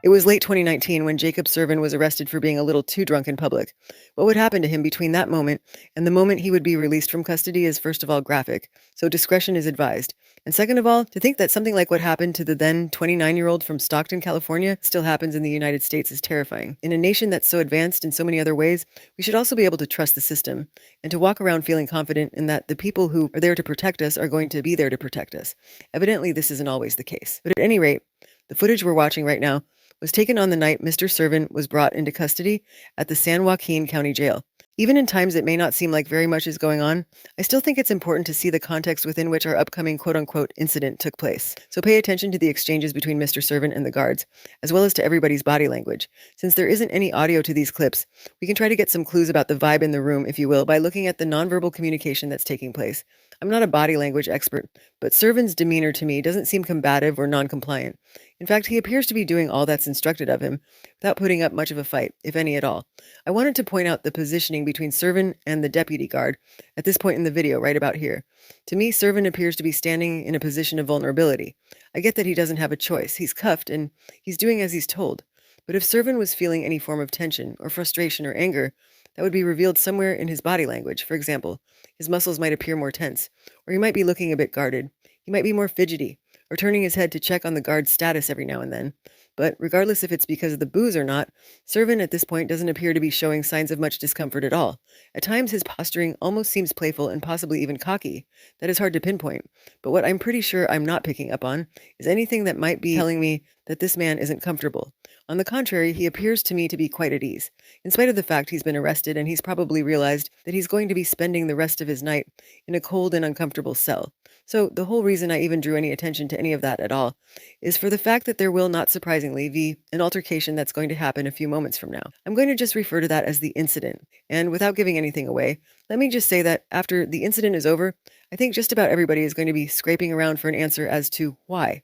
It was late 2019 when Jacob Servin was arrested for being a little too drunk in public. What would happen to him between that moment and the moment he would be released from custody is first of all graphic, so discretion is advised. And second of all, to think that something like what happened to the then 29-year-old from Stockton, California, still happens in the United States is terrifying. In a nation that's so advanced in so many other ways, we should also be able to trust the system and to walk around feeling confident in that the people who are there to protect us are going to be there to protect us. Evidently, this isn't always the case. But at any rate, the footage we're watching right now was taken on the night Mr. Servin was brought into custody at the San Joaquin County Jail. Even in times it may not seem like very much is going on, I still think it's important to see the context within which our upcoming quote-unquote incident took place. So pay attention to the exchanges between Mr. Servin and the guards, as well as to everybody's body language. Since there isn't any audio to these clips, we can try to get some clues about the vibe in the room, if you will, by looking at the nonverbal communication that's taking place. I'm not a body language expert, but Servin's demeanor to me doesn't seem combative or non-compliant. In fact, he appears to be doing all that's instructed of him, without putting up much of a fight, if any at all. I wanted to point out the positioning between Servin and the deputy guard at this point in the video, right about here. To me, Servin appears to be standing in a position of vulnerability. I get that he doesn't have a choice. He's cuffed, and he's doing as he's told. But if Servin was feeling any form of tension, or frustration, or anger, that would be revealed somewhere in his body language. For example, his muscles might appear more tense, or he might be looking a bit guarded. He might be more fidgety, or turning his head to check on the guard's status every now and then. But regardless if it's because of the booze or not, Servin at this point doesn't appear to be showing signs of much discomfort at all. At times his posturing almost seems playful and possibly even cocky. That is hard to pinpoint. But what I'm pretty sure I'm not picking up on is anything that might be telling me that this man isn't comfortable. On the contrary, he appears to me to be quite at ease, in spite of the fact he's been arrested and he's probably realized that he's going to be spending the rest of his night in a cold and uncomfortable cell. So the whole reason I even drew any attention to any of that at all is for the fact that there will, not surprisingly, be an altercation that's going to happen a few moments from now. I'm going to just refer to that as the incident. And without giving anything away, let me just say that after the incident is over, I think just about everybody is going to be scraping around for an answer as to why.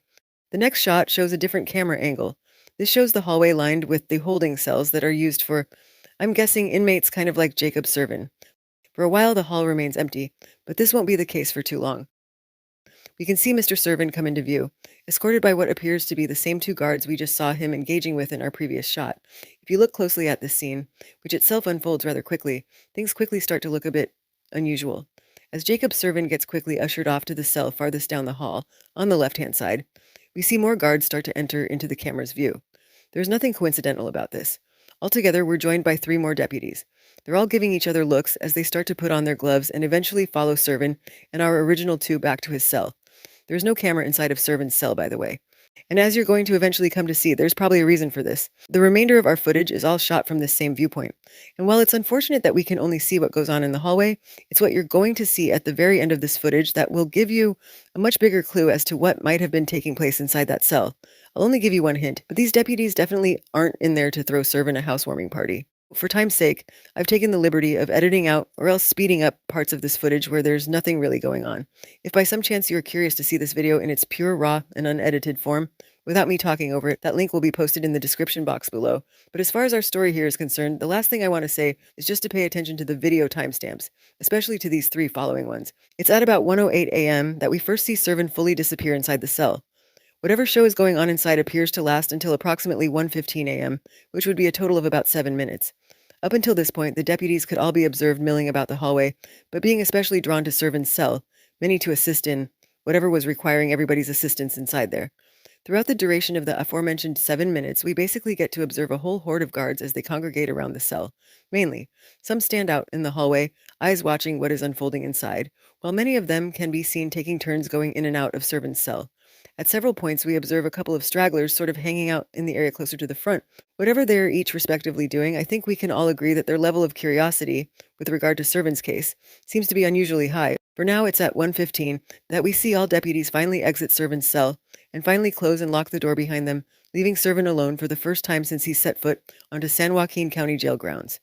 The next shot shows a different camera angle. This shows the hallway lined with the holding cells that are used for, I'm guessing, inmates kind of like Jacob Servin. For a while the hall remains empty, but this won't be the case for too long. We can see Mr. Servin come into view, escorted by what appears to be the same two guards we just saw him engaging with in our previous shot. If you look closely at this scene, which itself unfolds rather quickly, things quickly start to look a bit unusual. As Jacob Servin gets quickly ushered off to the cell farthest down the hall, on the left-hand side, we see more guards start to enter into the camera's view. There's nothing coincidental about this. Altogether, we're joined by 3 more deputies. They're all giving each other looks as they start to put on their gloves and eventually follow Servin and our original 2 back to his cell. There's no camera inside of Servin's cell, by the way. And as you're going to eventually come to see, there's probably a reason for this. The remainder of our footage is all shot from this same viewpoint. And while it's unfortunate that we can only see what goes on in the hallway, it's what you're going to see at the very end of this footage that will give you a much bigger clue as to what might have been taking place inside that cell. I'll only give you one hint, but these deputies definitely aren't in there to throw Servin a housewarming party. For time's sake, I've taken the liberty of editing out or else speeding up parts of this footage where there's nothing really going on. If by some chance you're curious to see this video in its pure, raw, and unedited form, without me talking over it, that link will be posted in the description box below. But as far as our story here is concerned, the last thing I want to say is just to pay attention to the video timestamps, especially to these 3 following ones. It's at about 1:08 a.m. that we first see Servin fully disappear inside the cell. Whatever show is going on inside appears to last until approximately 1:15 a.m., which would be a total of about 7 minutes. Up until this point, the deputies could all be observed milling about the hallway, but being especially drawn to Servin's cell, many to assist in whatever was requiring everybody's assistance inside there. Throughout the duration of the aforementioned 7 minutes, we basically get to observe a whole horde of guards as they congregate around the cell. Mainly, some stand out in the hallway, eyes watching what is unfolding inside, while many of them can be seen taking turns going in and out of Servin's cell. At several points, we observe a couple of stragglers sort of hanging out in the area closer to the front. Whatever they're each respectively doing, I think we can all agree that their level of curiosity, with regard to Servin's case, seems to be unusually high. For now, it's at 1:15 that we see all deputies finally exit Servin's cell and finally close and lock the door behind them, leaving Servin alone for the first time since he set foot onto San Joaquin County Jail grounds.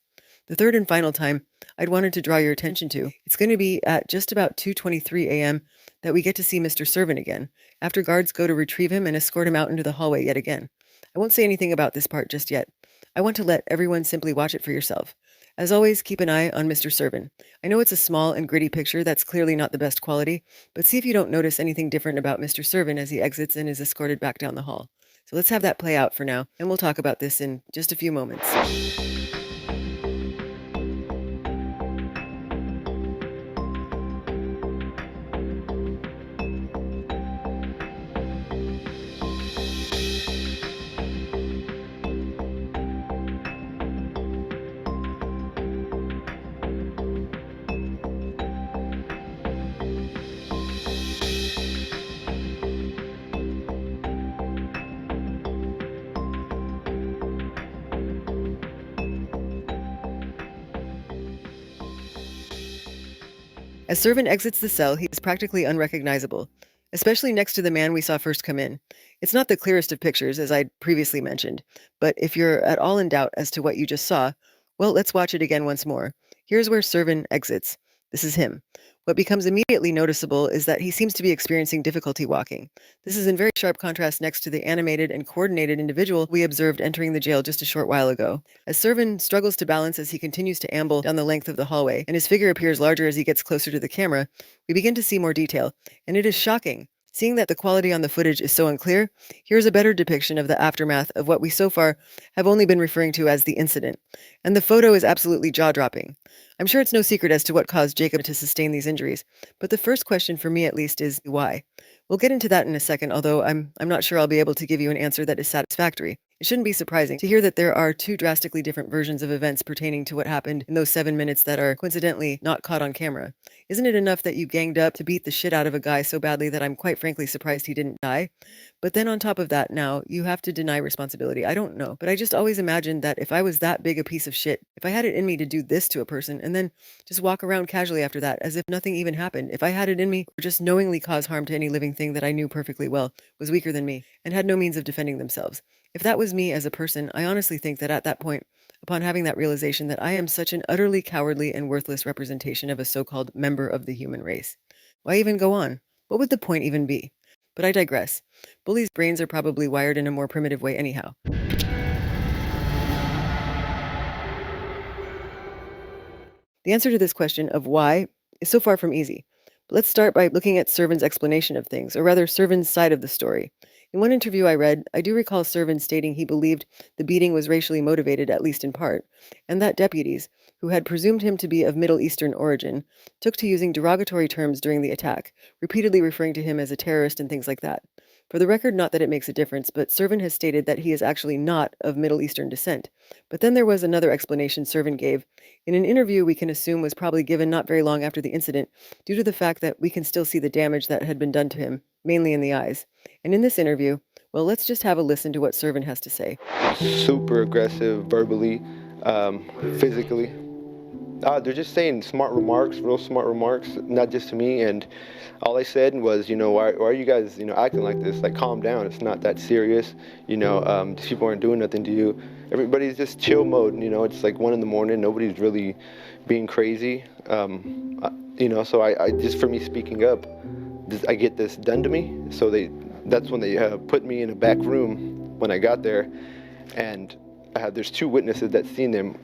The third and final time I'd wanted to draw your attention to, it's going to be at just about 2:23 a.m. that we get to see Mr. Servin again, after guards go to retrieve him and escort him out into the hallway yet again. I won't say anything about this part just yet. I want to let everyone simply watch it for yourself. As always, keep an eye on Mr. Servin. I know it's a small and gritty picture that's clearly not the best quality, but see if you don't notice anything different about Mr. Servin as he exits and is escorted back down the hall. So let's have that play out for now, and we'll talk about this in just a few moments. As Servin exits the cell, he is practically unrecognizable, especially next to the man we saw first come in. It's not the clearest of pictures, as I'd previously mentioned, but if you're at all in doubt as to what you just saw, well, let's watch it again once more. Here's where Servin exits. This is him. What becomes immediately noticeable is that he seems to be experiencing difficulty walking. This is in very sharp contrast next to the animated and coordinated individual we observed entering the jail just a short while ago. As Servin struggles to balance as he continues to amble down the length of the hallway, and his figure appears larger as he gets closer to the camera, we begin to see more detail, and it is shocking. Seeing that the quality on the footage is so unclear, here's a better depiction of the aftermath of what we so far have only been referring to as the incident. And the photo is absolutely jaw-dropping. I'm sure it's no secret as to what caused Jacob to sustain these injuries, but the first question for me at least is why? We'll get into that in a second, although I'm not sure I'll be able to give you an answer that is satisfactory. It shouldn't be surprising to hear that there are two drastically different versions of events pertaining to what happened in those 7 minutes that are coincidentally not caught on camera. Isn't it enough that you ganged up to beat the shit out of a guy so badly that I'm quite frankly surprised he didn't die? But then on top of that, now, you have to deny responsibility. I don't know, but I just always imagined that if I was that big a piece of shit, if I had it in me to do this to a person and then just walk around casually after that as if nothing even happened, if I had it in me or just knowingly cause harm to any living thing that I knew perfectly well was weaker than me and had no means of defending themselves. If that was me as a person, I honestly think that at that point, upon having that realization that I am such an utterly cowardly and worthless representation of a so-called member of the human race, why even go on? What would the point even be? But I digress. Bullies' brains are probably wired in a more primitive way anyhow. The answer to this question of why is so far from easy. But let's start by looking at Servin's explanation of things, or rather Servin's side of the story. In one interview I read, I do recall Servin stating he believed the beating was racially motivated, at least in part, and that deputies, who had presumed him to be of Middle Eastern origin, took to using derogatory terms during the attack, repeatedly referring to him as a terrorist and things like that. For the record, not that it makes a difference, but Servin has stated that he is actually not of Middle Eastern descent. But then there was another explanation Servin gave, in an interview we can assume was probably given not very long after the incident, due to the fact that we can still see the damage that had been done to him, mainly in the eyes. And in this interview, well, let's just have a listen to what Servin has to say. Super aggressive, verbally, physically. They're just saying smart remarks, real smart remarks, not just to me. And all I said was, why are you guys, acting like this? Like, calm down. It's not that serious. These people aren't doing nothing to you. Everybody's just chill mode. It's like 1 a.m. Nobody's really being crazy. So I just, for me speaking up, I get this done to me. So that's when they put me in a back room when I got there. And there's 2 witnesses that seen them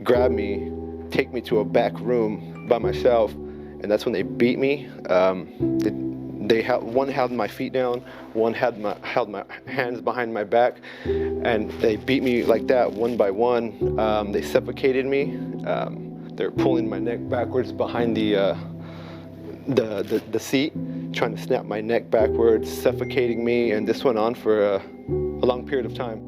grab me, take me to a back room by myself, and that's when they beat me. One held my feet down, one held my hands behind my back, and they beat me like that one by one. They suffocated me. They're pulling my neck backwards behind the seat, trying to snap my neck backwards, suffocating me, and this went on for a long period of time.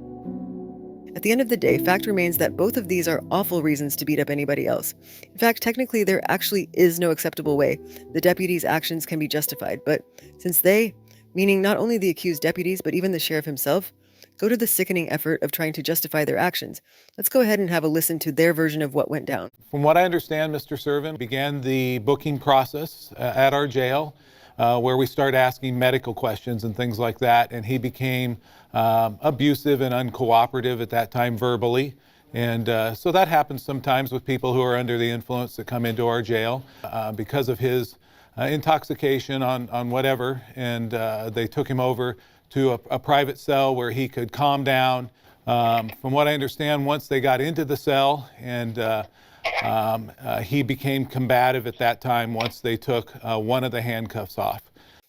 At the end of the day, fact remains that both of these are awful reasons to beat up anybody else. In fact, technically, there actually is no acceptable way the deputies' actions can be justified, but since they, meaning not only the accused deputies, but even the sheriff himself, go to the sickening effort of trying to justify their actions, let's go ahead and have a listen to their version of what went down. From what I understand, Mr. Servin began the booking process at our jail, where we started asking medical questions and things like that, and he became abusive and uncooperative at that time verbally. And so that happens sometimes with people who are under the influence that come into our jail because of his intoxication on whatever, and they took him over to a private cell where he could calm down. From what I understand, once they got into the cell, and he became combative at that time once they took one of the handcuffs off.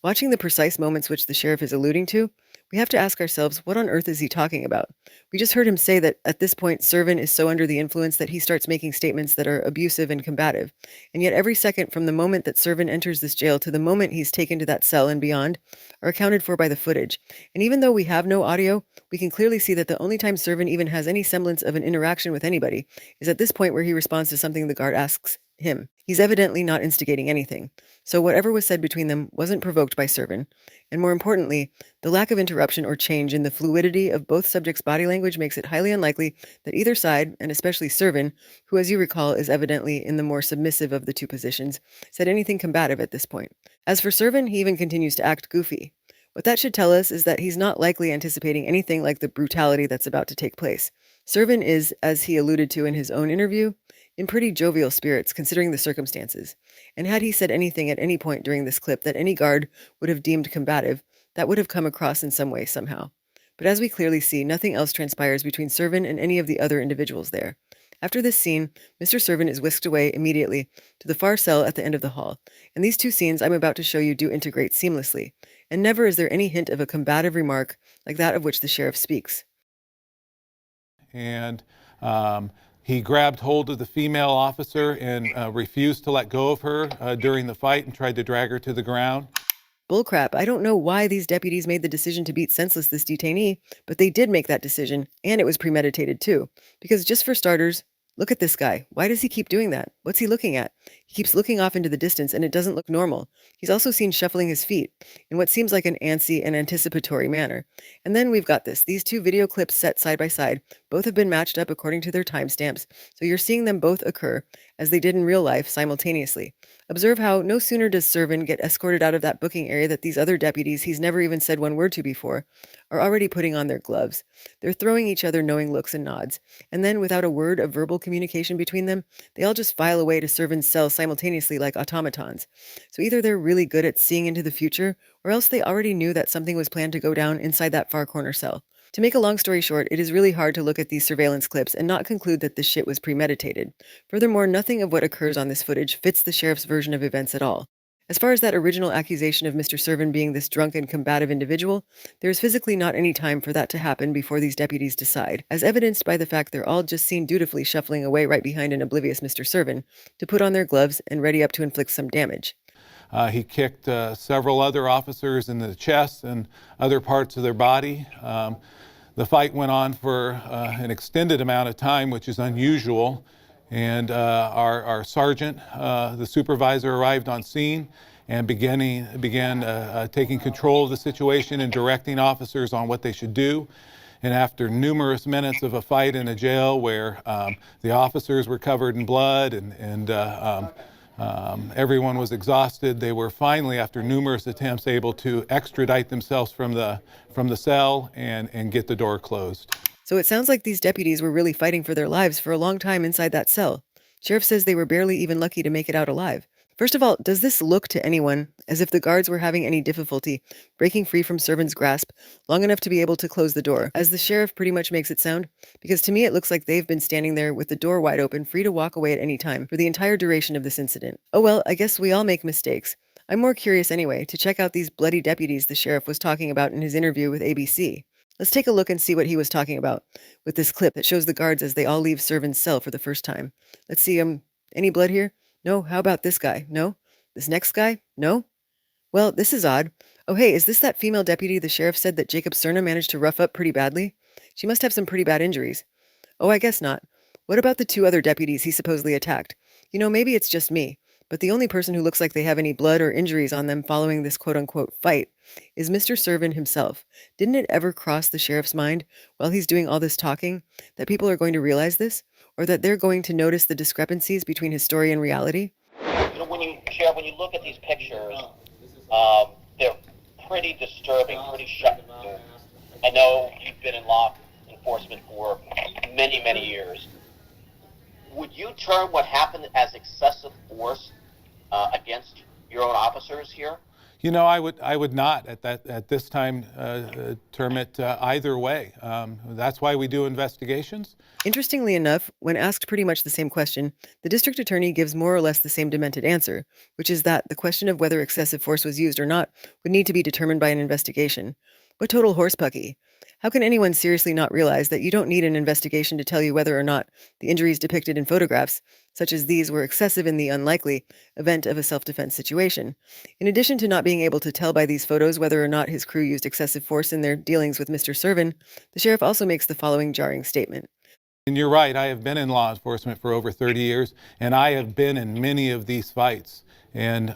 Watching the precise moments which the sheriff is alluding to, We have to ask ourselves, what on earth is he talking about? We just heard him say that at this point, Servin is so under the influence that he starts making statements that are abusive and combative. And yet every second from the moment that Servin enters this jail to the moment he's taken to that cell and beyond are accounted for by the footage. And even though we have no audio, we can clearly see that the only time Servin even has any semblance of an interaction with anybody is at this point where he responds to something the guard asks him. He's evidently not instigating anything. So whatever was said between them wasn't provoked by Servin. And more importantly, the lack of interruption or change in the fluidity of both subjects' body language makes it highly unlikely that either side, and especially Servin, who as you recall is evidently in the more submissive of the two positions, said anything combative at this point. As for Servin, he even continues to act goofy. What that should tell us is that he's not likely anticipating anything like the brutality that's about to take place. Servin is, as he alluded to in his own interview, in pretty jovial spirits considering the circumstances, and had he said anything at any point during this clip that any guard would have deemed combative, that would have come across in some way somehow. But as we clearly see, nothing else transpires between Servin and any of the other individuals there. After this scene, Mr. Servin is whisked away immediately to the far cell at the end of the hall, and these two scenes I'm about to show you do integrate seamlessly, and never is there any hint of a combative remark like that of which the sheriff speaks. And he grabbed hold of the female officer and refused to let go of her during the fight and tried to drag her to the ground. Bullcrap. I don't know why these deputies made the decision to beat senseless this detainee, but they did make that decision, and it was premeditated too. Because just for starters, look at this guy. Why does he keep doing that? What's he looking at? He keeps looking off into the distance, and it doesn't look normal. He's also seen shuffling his feet in what seems like an antsy and anticipatory manner. And then we've got this. These two video clips set side by side. Both have been matched up according to their timestamps, so you're seeing them both occur, as they did in real life, simultaneously. Observe how no sooner does Servin get escorted out of that booking area that these other deputies he's never even said one word to before are already putting on their gloves. They're throwing each other knowing looks and nods, and then without a word of verbal communication between them, they all just file away to Servin's cell simultaneously like automatons. So either they're really good at seeing into the future, or else they already knew that something was planned to go down inside that far corner cell. To make a long story short, it is really hard to look at these surveillance clips and not conclude that this shit was premeditated. Furthermore, nothing of what occurs on this footage fits the sheriff's version of events at all. As far as that original accusation of Mr. Servin being this drunk and combative individual, there is physically not any time for that to happen before these deputies decide, as evidenced by the fact they're all just seen dutifully shuffling away right behind an oblivious Mr. Servin to put on their gloves and ready up to inflict some damage. He kicked several other officers in the chest and other parts of their body. The fight went on for an extended amount of time, which is unusual. And our sergeant, the supervisor, arrived on scene and began taking control of the situation and directing officers on what they should do. And after numerous minutes of a fight in a jail where the officers were covered in blood and everyone was exhausted, they were finally, after numerous attempts, able to extradite themselves from the cell and get the door closed. So it sounds like these deputies were really fighting for their lives for a long time inside that cell. Sheriff says they were barely even lucky to make it out alive. First of all, does this look to anyone as if the guards were having any difficulty breaking free from Servin's grasp long enough to be able to close the door, as the sheriff pretty much makes it sound? Because to me it looks like they've been standing there with the door wide open, free to walk away at any time for the entire duration of this incident. Oh well, I guess we all make mistakes. I'm more curious anyway to check out these bloody deputies the sheriff was talking about in his interview with ABC. Let's take a look and see what he was talking about with this clip that shows the guards as they all leave Servin's cell for the first time. Let's see, any blood here? No? How about this guy? No? This next guy? No? Well, this is odd. Oh hey, is this that female deputy the sheriff said that Jacob Serna managed to rough up pretty badly? She must have some pretty bad injuries. Oh, I guess not. What about the two other deputies he supposedly attacked? You know, maybe it's just me, but the only person who looks like they have any blood or injuries on them following this quote-unquote fight is Mr. Servin himself. Didn't it ever cross the sheriff's mind, while he's doing all this talking, that people are going to realize this? Or that they're going to notice the discrepancies between his story and reality? You know, when you look at these pictures, they're pretty disturbing, pretty shocking. I know you've been in law enforcement for many, many years. Would you term what happened as excessive force against your own officers here? You know, I would not at this time term it either way. That's why we do investigations. Interestingly enough, when asked pretty much the same question, the district attorney gives more or less the same demented answer, which is that the question of whether excessive force was used or not would need to be determined by an investigation. What total horsepucky! How can anyone seriously not realize that you don't need an investigation to tell you whether or not the injuries depicted in photographs, such as these, were excessive in the unlikely event of a self-defense situation? In addition to not being able to tell by these photos whether or not his crew used excessive force in their dealings with Mr. Servin, the sheriff also makes the following jarring statement. And you're right, I have been in law enforcement for over 30 years, and I have been in many of these fights. And,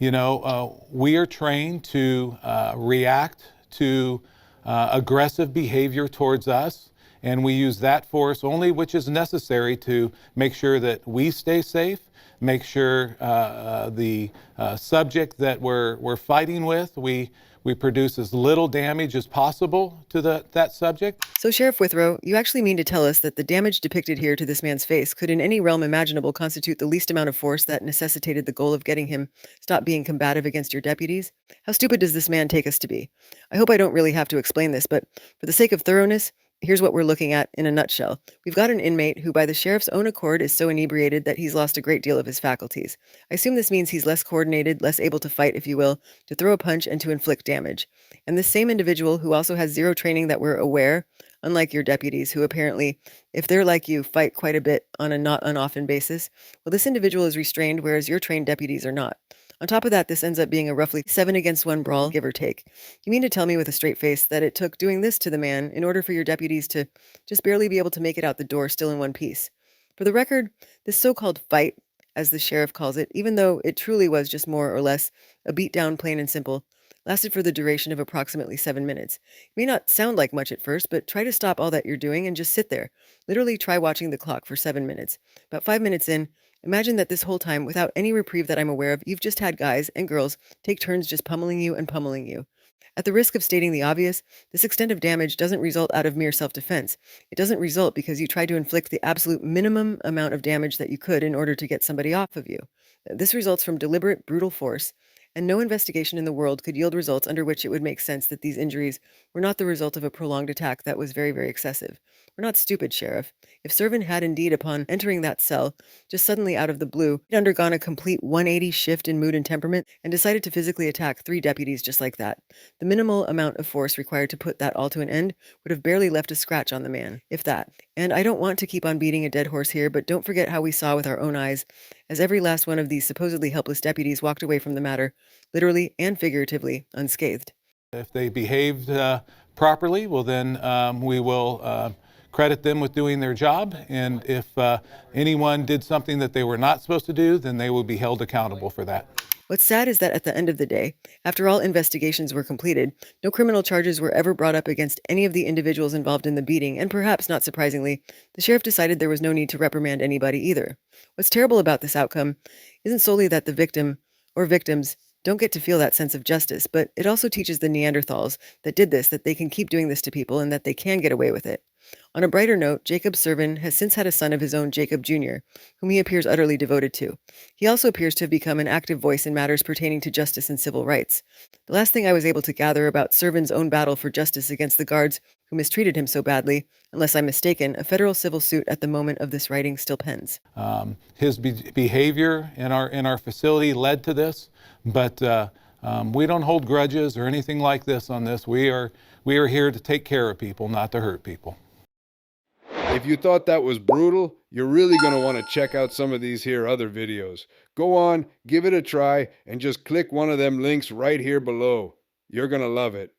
we are trained to react to aggressive behavior towards us, and we use that force only which is necessary to make sure that we stay safe, make sure the subject that we're fighting with, we produce as little damage as possible to that subject. So, Sheriff Withrow, you actually mean to tell us that the damage depicted here to this man's face could in any realm imaginable constitute the least amount of force that necessitated the goal of getting him stop being combative against your deputies? How stupid does this man take us to be? I hope I don't really have to explain this, but for the sake of thoroughness, here's what we're looking at in a nutshell. We've got an inmate who, by the sheriff's own accord, is so inebriated that he's lost a great deal of his faculties. I assume this means he's less coordinated, less able to fight, if you will, to throw a punch and to inflict damage. And this same individual, who also has zero training that we're aware, unlike your deputies, who apparently, if they're like you, fight quite a bit on a not unoften basis, well, this individual is restrained, whereas your trained deputies are not. On top of that, this ends up being a roughly 7-against-1 brawl, give or take. You mean to tell me with a straight face that it took doing this to the man in order for your deputies to just barely be able to make it out the door still in one piece? For the record, this so-called fight, as the sheriff calls it, even though it truly was just more or less a beatdown, plain and simple, lasted for the duration of approximately 7 minutes. It may not sound like much at first, but try to stop all that you're doing and just sit there. Literally try watching the clock for 7 minutes. About 5 minutes in, imagine that this whole time, without any reprieve that I'm aware of, you've just had guys and girls take turns just pummeling you and pummeling you. At the risk of stating the obvious, this extent of damage doesn't result out of mere self-defense. It doesn't result because you tried to inflict the absolute minimum amount of damage that you could in order to get somebody off of you. This results from deliberate, brutal force, and no investigation in the world could yield results under which it would make sense that these injuries were not the result of a prolonged attack that was very, very excessive. We're not stupid, Sheriff. If Servin had indeed, upon entering that cell, just suddenly out of the blue, he'd undergone a complete 180 shift in mood and temperament and decided to physically attack 3 deputies just like that, the minimal amount of force required to put that all to an end would have barely left a scratch on the man, if that. And I don't want to keep on beating a dead horse here, but don't forget how we saw with our own eyes, as every last one of these supposedly helpless deputies walked away from the matter, literally and figuratively, unscathed. If they behaved properly, well then we will credit them with doing their job, and if anyone did something that they were not supposed to do, then they will be held accountable for that. What's sad is that at the end of the day, after all investigations were completed, no criminal charges were ever brought up against any of the individuals involved in the beating, and perhaps not surprisingly, the sheriff decided there was no need to reprimand anybody either. What's terrible about this outcome isn't solely that the victim, or victims, don't get to feel that sense of justice, but it also teaches the Neanderthals that did this that they can keep doing this to people and that they can get away with it. On a brighter note, Jacob Servin has since had a son of his own, Jacob Jr., whom he appears utterly devoted to. He also appears to have become an active voice in matters pertaining to justice and civil rights. The last thing I was able to gather about Servin's own battle for justice against the guards who mistreated him so badly, unless I'm mistaken, a federal civil suit at the moment of this writing still pens. His behavior in our facility led to this, but we don't hold grudges or anything like this on this. We are here to take care of people, not to hurt people. If you thought that was brutal, you're really going to want to check out some of these here other videos. Go on, give it a try, and just click one of them links right here below. You're going to love it.